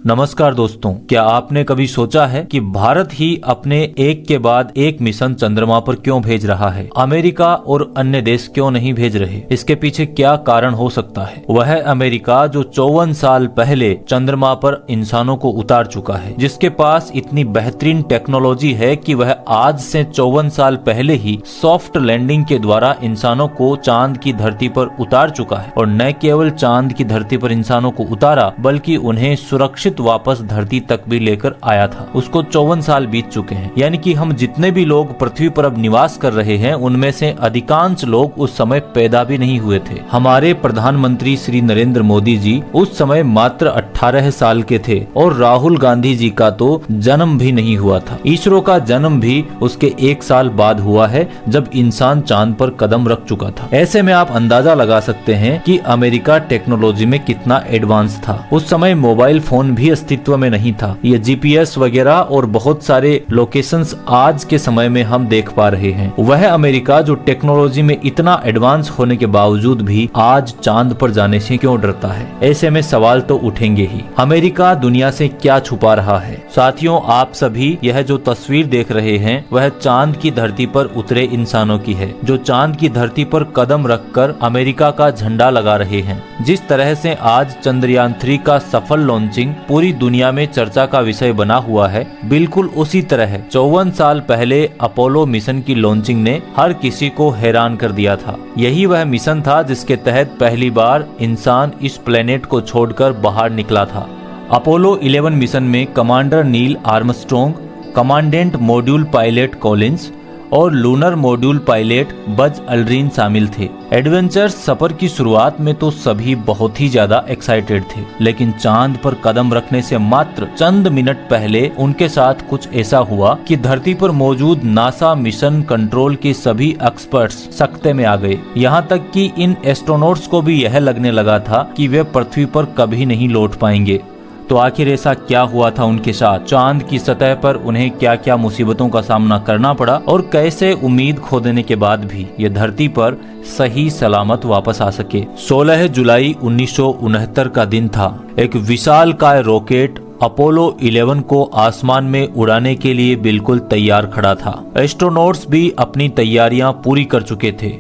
नमस्कार दोस्तों, क्या आपने कभी सोचा है कि भारत ही अपने एक के बाद एक मिशन चंद्रमा पर क्यों भेज रहा है? अमेरिका और अन्य देश क्यों नहीं भेज रहे? इसके पीछे क्या कारण हो सकता है? वह अमेरिका जो 54 साल पहले चंद्रमा पर इंसानों को उतार चुका है, जिसके पास इतनी बेहतरीन टेक्नोलॉजी है कि वह आज से 54 साल पहले ही सॉफ्ट लैंडिंग के द्वारा इंसानों को चांद की धरती पर उतार चुका है। और न केवल चांद की धरती पर इंसानों को उतारा, बल्कि उन्हें सुरक्षित वापस धरती तक भी लेकर आया था। उसको 54 साल बीत चुके हैं, यानी कि हम जितने भी लोग पृथ्वी पर अब निवास कर रहे हैं, उनमें से अधिकांश लोग उस समय पैदा भी नहीं हुए थे। हमारे प्रधानमंत्री श्री नरेंद्र मोदी जी उस समय मात्र 18 साल के थे और राहुल गांधी जी का तो जन्म भी नहीं हुआ था। इसरो का जन्म भी उसके 1 साल बाद हुआ है, जब इंसान चांद पर कदम रख चुका था। ऐसे में आप अंदाजा लगा सकते हैं कि अमेरिका टेक्नोलॉजी में कितना एडवांस था। उस समय मोबाइल फोन भी अस्तित्व में नहीं था। ये जीपीएस वगैरह और बहुत सारे लोकेशंस आज के समय में हम देख पा रहे हैं। वह अमेरिका जो टेक्नोलॉजी में इतना एडवांस होने के बावजूद भी आज चांद पर जाने से क्यों डरता है? ऐसे में सवाल तो उठेंगे ही। अमेरिका दुनिया से क्या छुपा रहा है? साथियों, आप सभी यह जो तस्वीर देख रहे हैं, वह चांद की धरती पर उतरे इंसानों की है, जो चांद की धरती पर कदम रखकर अमेरिका का झंडा लगा रहे हैं। जिस तरह से आज चंद्रयान 3 का सफल लॉन्चिंग पूरी दुनिया में चर्चा का विषय बना हुआ है, बिल्कुल उसी तरह 54 साल पहले अपोलो मिशन की लॉन्चिंग ने हर किसी को हैरान कर दिया था। यही वह मिशन था जिसके तहत पहली बार इंसान इस प्लेनेट को छोड़कर बाहर निकला था। अपोलो 11 मिशन में commander Neil Armstrong, commandant module pilot Collins और lunar module pilot Buzz Aldrin शामिल थे। एडवेंचर सफर की शुरुआत में तो सभी बहुत ही ज्यादा एक्साइटेड थे, लेकिन चांद पर कदम रखने से मात्र चंद मिनट पहले उनके साथ कुछ ऐसा हुआ कि धरती पर मौजूद नासा मिशन कंट्रोल के सभी एक्सपर्ट्स सकते में आ गए। यहाँ तक कि इन एस्ट्रोनॉट्स को भी यह लगने लगा था कि वे पृथ्वी पर कभी नहीं लौट पाएंगे। तो आखिर ऐसा क्या हुआ था उनके साथ? चांद की सतह पर उन्हें क्या क्या मुसीबतों का सामना करना पड़ा और कैसे उम्मीद खो देने के बाद भी ये धरती पर सही सलामत वापस आ सके? 16 जुलाई 1969 का दिन था। एक विशालकाय रॉकेट अपोलो 11 को आसमान में उड़ाने के लिए बिल्कुल तैयार खड़ा था। एस्ट्रोनॉट्स भी अपनी तैयारियां पूरी कर चुके थे।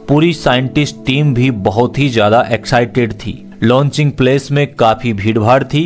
पूरी साइंटिस्ट टीम भी बहुत ही ज्यादा एक्साइटेड थी। लॉन्चिंग प्लेस में काफी भीड़भाड़ थी।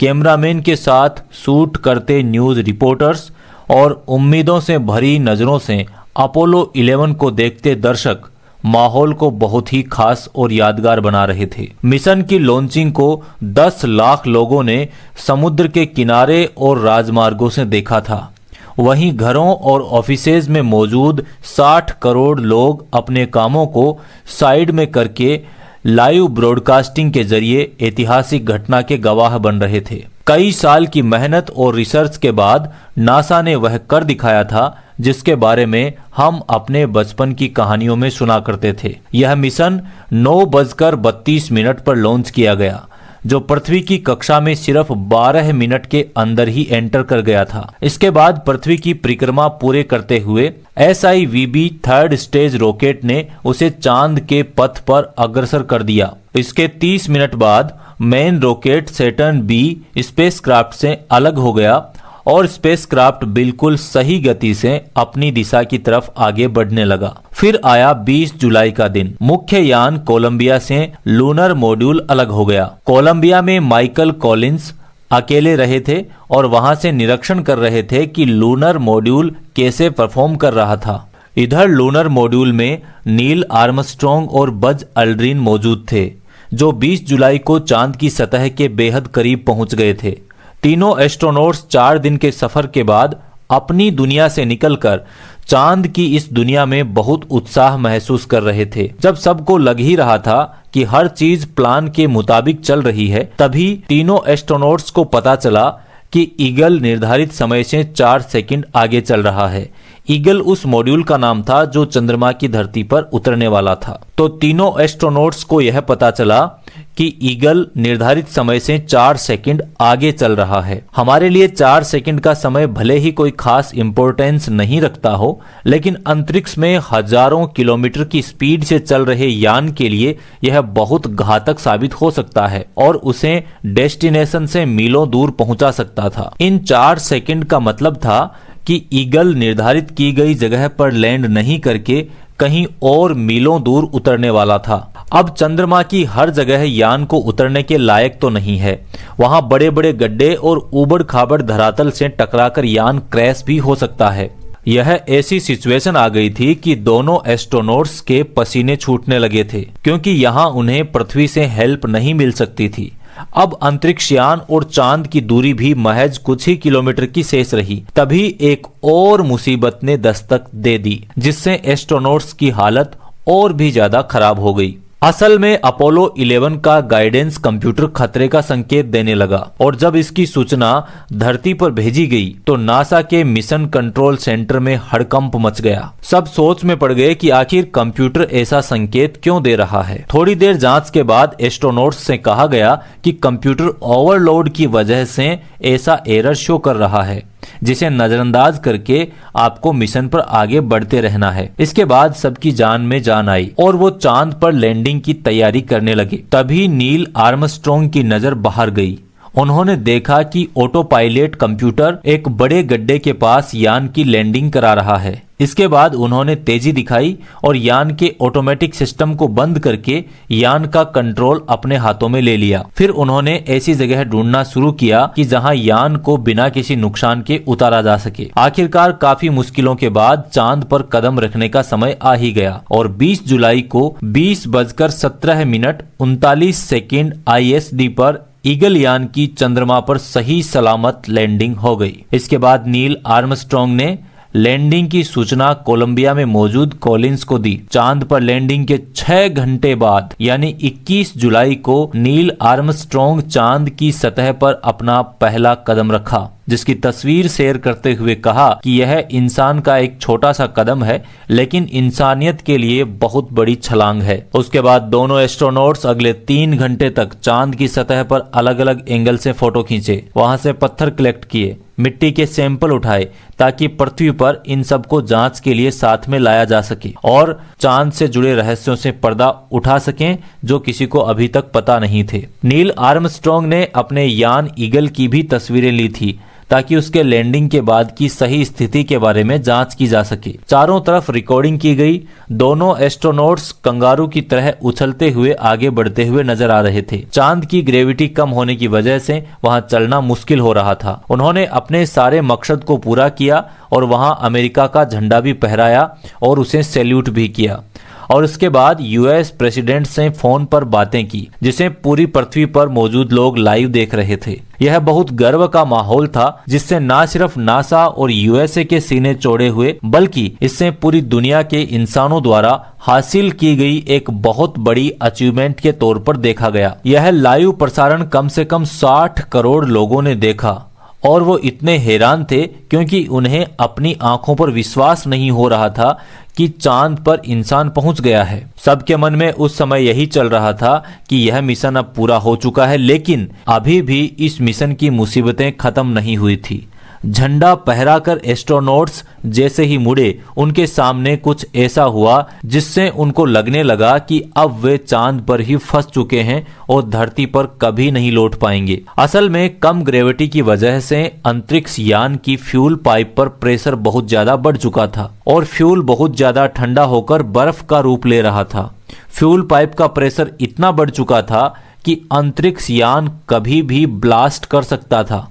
कैमरामैन के साथ शूट करते न्यूज रिपोर्टर्स और उम्मीदों से भरी नजरों से अपोलो 11 को देखते दर्शक माहौल को बहुत ही खास और यादगार बना रहे थे। मिशन की लॉन्चिंग को 10 लाख लोगों ने समुद्र के किनारे और राजमार्गों से देखा था। वहीं घरों और ऑफिसेज में मौजूद 60 करोड़ लोग अपने कामों को साइड में करके लाइव ब्रॉडकास्टिंग के जरिए ऐतिहासिक घटना के गवाह बन रहे थे। कई साल की मेहनत और रिसर्च के बाद नासा ने वह कर दिखाया था जिसके बारे में हम अपने बचपन की कहानियों में सुना करते थे। यह मिशन 9:32 पर लॉन्च किया गया, जो पृथ्वी की कक्षा में सिर्फ 12 मिनट के अंदर ही एंटर कर गया था। इसके बाद पृथ्वी की परिक्रमा पूरे करते हुए SIVB 3rd स्टेज रॉकेट ने उसे चांद के पथ पर अग्रसर कर दिया। इसके 30 मिनट बाद main rocket Saturn B spacecraft से अलग हो गया और स्पेसक्राफ्ट बिल्कुल सही गति से अपनी दिशा की तरफ आगे बढ़ने लगा। फिर आया 20 जुलाई का दिन। मुख्य यान कोलंबिया से लूनर मॉड्यूल अलग हो गया। कोलंबिया में माइकल कॉलिंस अकेले रहे थे और वहां से निरीक्षण कर रहे थे कि लूनर मॉड्यूल कैसे परफॉर्म कर रहा था। इधर लूनर मॉड्यूल में नील आर्मस्ट्रॉन्ग और बज अल्ड्रिन मौजूद थे, जो 20 जुलाई को चांद की सतह के बेहद करीब पहुंच गए थे। तीनों एस्ट्रोनॉट्स 4 दिन के सफर के बाद अपनी दुनिया से निकलकर चांद की इस दुनिया में बहुत उत्साह महसूस कर रहे थे। जब सबको लग ही रहा था कि हर चीज प्लान के मुताबिक चल रही है, तभी तीनों एस्ट्रोनॉट्स को पता चला कि ईगल निर्धारित समय से 4 सेकंड आगे चल रहा है। ईगल उस मॉड्यूल का नाम था जो चंद्रमा की धरती पर उतरने वाला था। तो तीनों एस्ट्रोनॉट्स को यह पता चला कि ईगल निर्धारित समय से 4 सेकंड आगे चल रहा है। हमारे लिए 4 सेकंड का समय भले ही कोई खास इंपॉर्टेंस नहीं रखता हो, लेकिन अंतरिक्ष में हजारों किलोमीटर की स्पीड से चल रहे यान के लिए यह बहुत घातक साबित हो सकता है और उसे डेस्टिनेशन से मीलों दूर पहुंचा सकता था। इन 4 सेकंड का मतलब था कि ईगल निर्धारित की गई जगह पर लैंड नहीं करके कहीं और मीलों दूर उतरने वाला था। अब चंद्रमा की हर जगह यान को उतरने के लायक तो नहीं है। वहां बड़े बड़े गड्ढे और उबड़ खाबड़ धरातल से टकराकर यान क्रैश भी हो सकता है। यह ऐसी सिचुएशन आ गई थी कि दोनों एस्ट्रोनॉट्स के पसीने छूटने लगे थे, क्योंकि यहाँ उन्हें पृथ्वी से हेल्प नहीं मिल सकती थी। अब अंतरिक्ष यान और चांद की दूरी भी महज कुछ ही किलोमीटर की शेष रही। तभी एक और मुसीबत ने दस्तक दे दी, जिससे एस्ट्रोनॉट्स की हालत और भी ज्यादा खराब हो गई। असल में अपोलो 11 का गाइडेंस कंप्यूटर खतरे का संकेत देने लगा और जब इसकी सूचना धरती पर भेजी गई तो नासा के मिशन कंट्रोल सेंटर में हड़कंप मच गया। सब सोच में पड़ गए कि आखिर कंप्यूटर ऐसा संकेत क्यों दे रहा है। थोड़ी देर जांच के बाद एस्ट्रोनॉट्स से कहा गया कि कंप्यूटर ओवरलोड की वजह से ऐसा एरर शो कर रहा है, जिसे नजरअंदाज करके आपको मिशन पर आगे बढ़ते रहना है। इसके बाद सबकी जान में जान आई और वो चांद पर लैंडिंग की तैयारी करने लगे। तभी नील आर्मस्ट्रॉन्ग की नजर बाहर गई। उन्होंने देखा कि ऑटो पायलट कंप्यूटर एक बड़े गड्ढे के पास यान की लैंडिंग करा रहा है। इसके बाद उन्होंने तेजी दिखाई और यान के ऑटोमेटिक सिस्टम को बंद करके यान का कंट्रोल अपने हाथों में ले लिया। फिर उन्होंने ऐसी जगह ढूंढना शुरू किया कि जहां यान को बिना किसी नुकसान के उतारा जा सके। आखिरकार काफी मुश्किलों के बाद चांद पर कदम रखने का समय आ ही गया और 20 जुलाई को 20:17:39 ISD पर ईगल यान की चंद्रमा पर सही सलामत लैंडिंग हो गई। इसके बाद नील आर्मस्ट्रॉन्ग ने लैंडिंग की सूचना कोलंबिया में मौजूद कॉलिंस को दी। चांद पर लैंडिंग के 6 घंटे बाद यानी 21 जुलाई को नील आर्मस्ट्रॉन्ग चांद की सतह पर अपना पहला कदम रखा, जिसकी तस्वीर शेयर करते हुए कहा कि यह इंसान का एक छोटा सा कदम है, लेकिन इंसानियत के लिए बहुत बड़ी छलांग है। उसके बाद दोनों एस्ट्रोनॉट्स अगले 3 घंटे तक चांद की सतह पर अलग अलग एंगल से फोटो खींचे, वहां से पत्थर कलेक्ट किए, मिट्टी के सैंपल उठाए ताकि पृथ्वी पर इन सबको जांच के लिए साथ में लाया जा सके और चांद से जुड़े रहस्यों से पर्दा उठा सकें जो किसी को अभी तक पता नहीं थे। नील आर्मस्ट्रॉन्ग ने अपने यान ईगल की भी तस्वीरें ली थी ताकि उसके लैंडिंग के बाद की सही स्थिति के बारे में जांच की जा सके। चारों तरफ रिकॉर्डिंग की गई। दोनों एस्ट्रोनॉट्स कंगारू की तरह उछलते हुए आगे बढ़ते हुए नजर आ रहे थे। चांद की ग्रेविटी कम होने की वजह से वहां चलना मुश्किल हो रहा था। उन्होंने अपने सारे मकसद को पूरा किया और वहां अमेरिका का झंडा भी फहराया और उसे सैल्यूट भी किया और उसके बाद यूएस प्रेसिडेंट से फोन पर बातें की, जिसे पूरी पृथ्वी पर मौजूद लोग लाइव देख रहे थे। यह बहुत गर्व का माहौल था, जिससे न सिर्फ नासा और यूएसए के सीने चौड़े हुए, बल्कि इससे पूरी दुनिया के इंसानों द्वारा हासिल की गई एक बहुत बड़ी अचीवमेंट के तौर पर देखा गया। यह लाइव प्रसारण कम से कम 60 करोड़ लोगों ने देखा और वो इतने हैरान थे क्योंकि उन्हें अपनी आंखों पर विश्वास नहीं हो रहा था कि चांद पर इंसान पहुंच गया है। सबके मन में उस समय यही चल रहा था कि यह मिशन अब पूरा हो चुका है, लेकिन अभी भी इस मिशन की मुसीबतें खत्म नहीं हुई थी। झंडा फहराकर एस्ट्रोनॉट्स जैसे ही मुड़े, उनके सामने कुछ ऐसा हुआ जिससे उनको लगने लगा कि अब वे चांद पर ही फंस चुके हैं और धरती पर कभी नहीं लौट पाएंगे। असल में कम ग्रेविटी की वजह से अंतरिक्ष यान की फ्यूल पाइप पर प्रेशर बहुत ज्यादा बढ़ चुका था और फ्यूल बहुत ज्यादा ठंडा होकर बर्फ का रूप ले रहा था। फ्यूल पाइप का प्रेशर इतना बढ़ चुका था कि अंतरिक्ष यान कभी भी ब्लास्ट कर सकता था।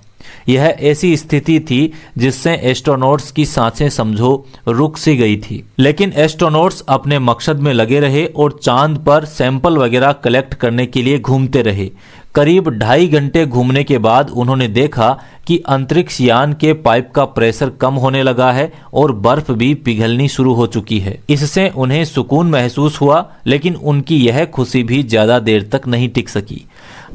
यह ऐसी स्थिति थी जिससे एस्ट्रोनॉट्स की सांसें समझो रुक सी गई थी। लेकिन एस्ट्रोनॉट्स अपने मकसद में लगे रहे और चांद पर सैंपल वगैरह कलेक्ट करने के लिए घूमते रहे। करीब 2.5 घंटे घूमने के बाद उन्होंने देखा कि अंतरिक्ष यान के पाइप का प्रेशर कम होने लगा है और बर्फ भी पिघलनी शुरू हो चुकी है। इससे उन्हें सुकून महसूस हुआ, लेकिन उनकी यह खुशी भी ज्यादा देर तक नहीं टिक सकी।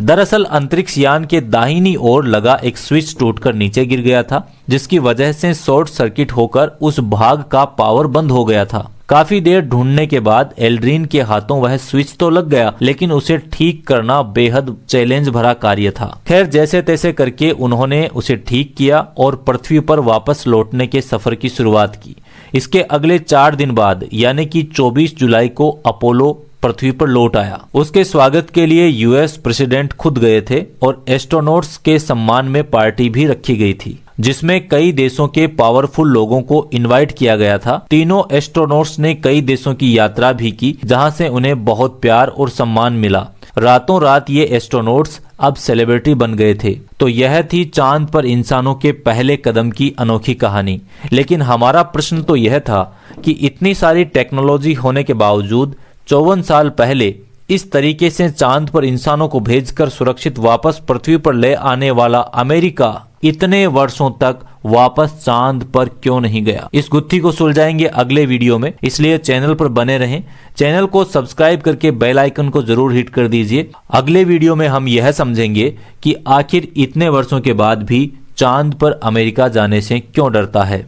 दरअसल अंतरिक्ष यान के दाहिनी ओर लगा एक स्विच टूटकर नीचे गिर गया था, जिसकी वजह से शॉर्ट सर्किट होकर उस भाग का पावर बंद हो गया था। काफी देर ढूंढने के बाद एल्ड्रिन के हाथों वह स्विच तो लग गया, लेकिन उसे ठीक करना बेहद चैलेंज भरा कार्य था। खैर, जैसे तैसे करके उन्होंने उसे ठीक किया और पृथ्वी पर वापस लौटने के सफर की शुरुआत की। इसके अगले 4 दिन बाद यानी कि 24 जुलाई को अपोलो पृथ्वी पर लौट आया। उसके स्वागत के लिए यूएस प्रेसिडेंट खुद गए थे और एस्ट्रोनॉट्स के सम्मान में पार्टी भी रखी गई थी, जिसमें कई देशों के पावरफुल लोगों को इनवाइट किया गया था। तीनों एस्ट्रोनॉट्स ने कई देशों की यात्रा भी की, जहां से उन्हें बहुत प्यार और सम्मान मिला। रातों रात ये एस्ट्रोनॉट्स अब सेलिब्रिटी बन गए थे। तो यह थी चांद पर इंसानों के पहले कदम की अनोखी कहानी। लेकिन हमारा प्रश्न तो यह था कि इतनी सारी टेक्नोलॉजी होने के बावजूद 54 साल पहले इस तरीके से चांद पर इंसानों को भेजकर सुरक्षित वापस पृथ्वी पर ले आने वाला अमेरिका इतने वर्षों तक वापस चांद पर क्यों नहीं गया? इस गुत्थी को सुलझाएंगे अगले वीडियो में, इसलिए चैनल पर बने रहें। चैनल को सब्सक्राइब करके बेल आइकन को जरूर हिट कर दीजिए। अगले वीडियो में हम यह समझेंगे कि आखिर इतने वर्षों के बाद भी चांद पर अमेरिका जाने से क्यों डरता है।